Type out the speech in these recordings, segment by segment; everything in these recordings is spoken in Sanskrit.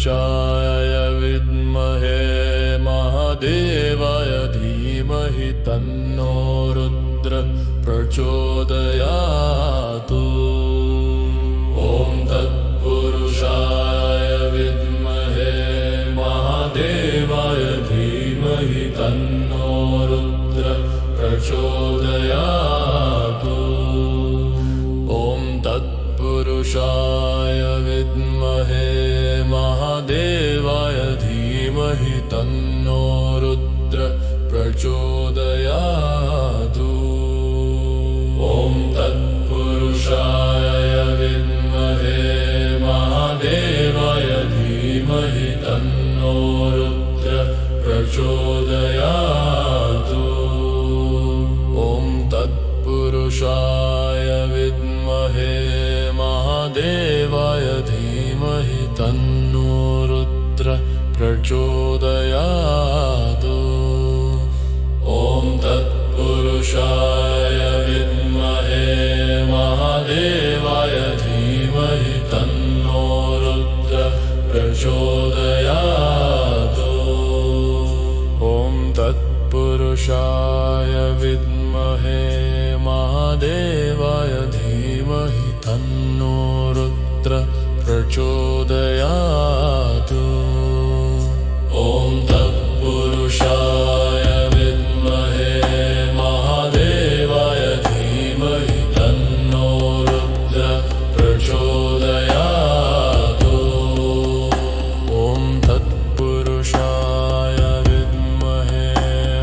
तत्पुरुषाय विद्महे महादेवाय धीमहि तन्नो रुद्र प्रचोदयातु। ॐ तत्पुरुषाय विद्महे महादेवाय धीमहि तन्नो रुद्र प्रचोदयातु। ॐ तत्पुरुषाय विद्महे महादेवाय धीमहि तन्नो रुद्र प्रचोदयातु। ॐ तत्पुरुषाय विद्महे महादेवाय धीमहि तन्नो रुद्र प्रचोदयातु। ॐ तत्पुरुषाय विद्महे महादेवाय धीमहि तन्नो रुद्र प्रचोदयातु। ॐ तत्पुरुषाय विद्महे महादेवाय धीमहि तन्नो रुद्र प्रचोदयातु। ॐ तत्पुरुषाय विद्महे महादेवाय धीमहि तन्नो रुद्र प्रचोदयातु। ॐ तत्पुरुषाय विद्महे महादेवाय धीमहि तन्नो रुद्र प्रचोदयातु। ॐ तत्पुरुषाय विद्महे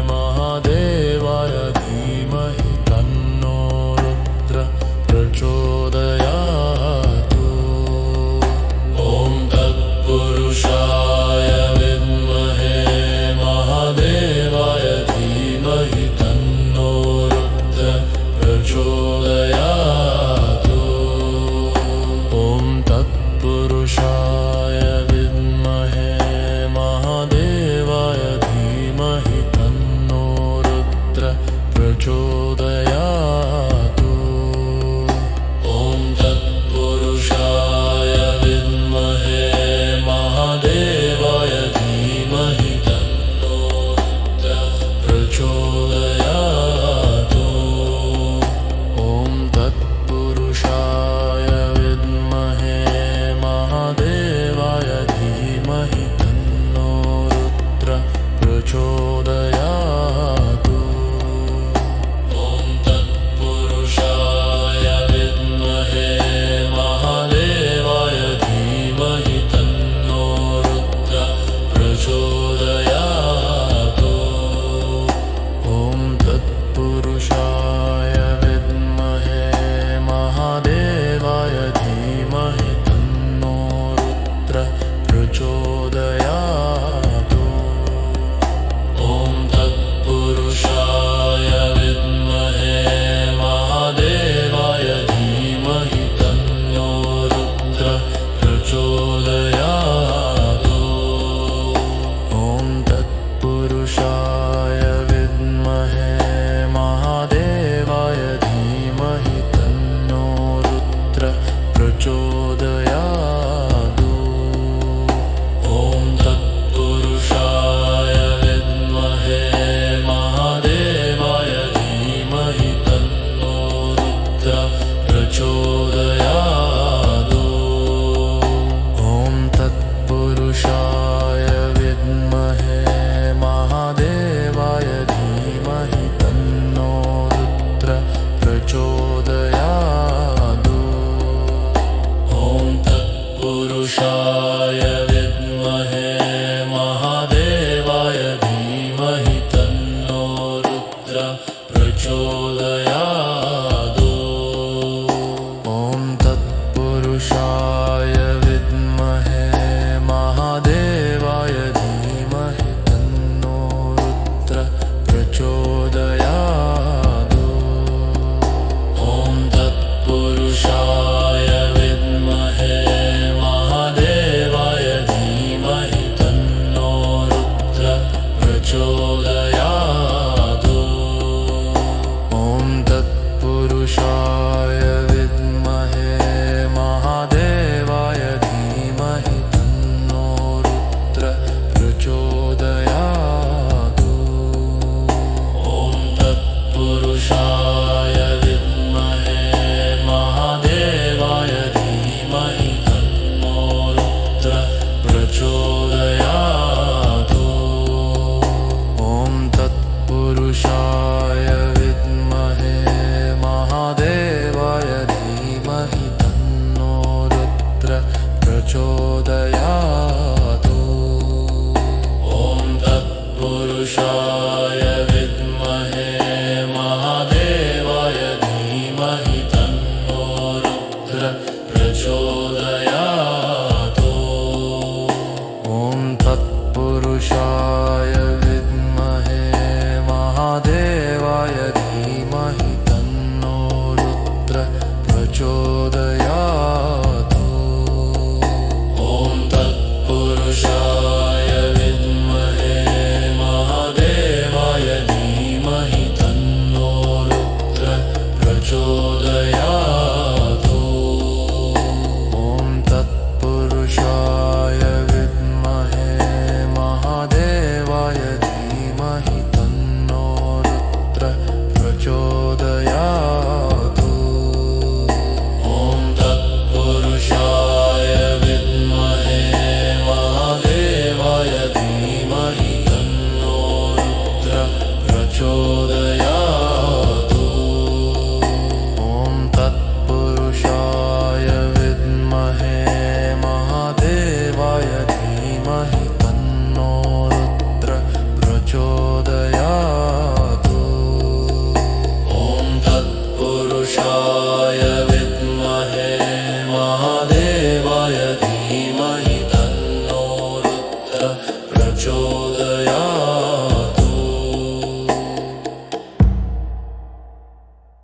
महादेवाय धीमहि तन्नो रुद्र प्रचोदयातु। ॐ तत्पुरुषाय विद्महे महादेवाय धीमहि तन्नो रुद्र प्रचोदयातु। ॐ तत्पुरुषाय विद्महे महादेवाय धीमहि तन्नो रुद्र प्रचोदयातु। ॐ तत्पुरुषाय विद्महे महादेवाय धीमहि तन्नो रुद्र प्रचोदयातु। ॐ तत्पुरुषाय विद्महे महादेवाय धीमहि तन्नो रुद्र प्रचोदयातु। ॐ तत्पुरुषाय विद्महे महादेवाय धीमहि तन्नो रुद्र प्रचोदयातु। ॐ तत्पुरुषाय विद्महे महादेवाय धीमहि तन्नो रुद्र प्रचोदयातु। ॐ तत्पुरुषाय विद्महे महादेवाय धीमहि तन्नो रुद्र प्रचोदयातु। ॐ तत्पुरुषाय विद्महे महादेवाय धीमहि तन्नो रुद्र प्रचोदयातु। ॐ तत्पुरुषाय विद्महे महादेवाय धीमहि तन्नो रुद्र प्रचोदयातु। ॐ तत्पुरुषाय विद्महे महादेवाय धीमहि तन्नो रुद्र प्रचोदयातु। ॐ तत्पुरुषाय विद्महे महादेवाय धीमहि तन्नो रुद्र प्रचोदयातु। ॐ तत्पुरुषाय विद्महे महादेवाय धीमहि तन्नो रुद्र प्रचोदयातु। ॐ तत्पुरुषाय विद्महे महादेवाय धीमहि तन्नो रुद्र प्रचोदयातु। ॐ तत्पुरुषाय विद्महे महादेवाय प्रचोदयातु ॐ तत्पुरुषाय विद्महे महादेवाय धीमहि तन्नो रुद्र प्रचोदयातु ॐ तत्पुरुषाय विद्महे महादेवाय धीमहि तन्नो रुद्र प्रचोदयातु ॐ तत्पुरुषाय विद्महे महादेवाय धीमहि तन्नो रुद्र प्रचोदयातु ॐ तत्पुरुषाय विद्महे महादेवाय धीमहि तन्नो रुद्र प्रचोदयातु ॐ तत्पुरुषाय विद्महे महादेवाय धीमहि तन्नो रुद्र प्रचोदयातु ॐ तत्पुरुषाय विद्महे महादेवाय धीमहि तन्नो रुद्र प्रचोदयातु ॐ तत्पुरुषाय विद्महे महादेवाय धीमहि तन्नो रुद्र प्रचोदयातु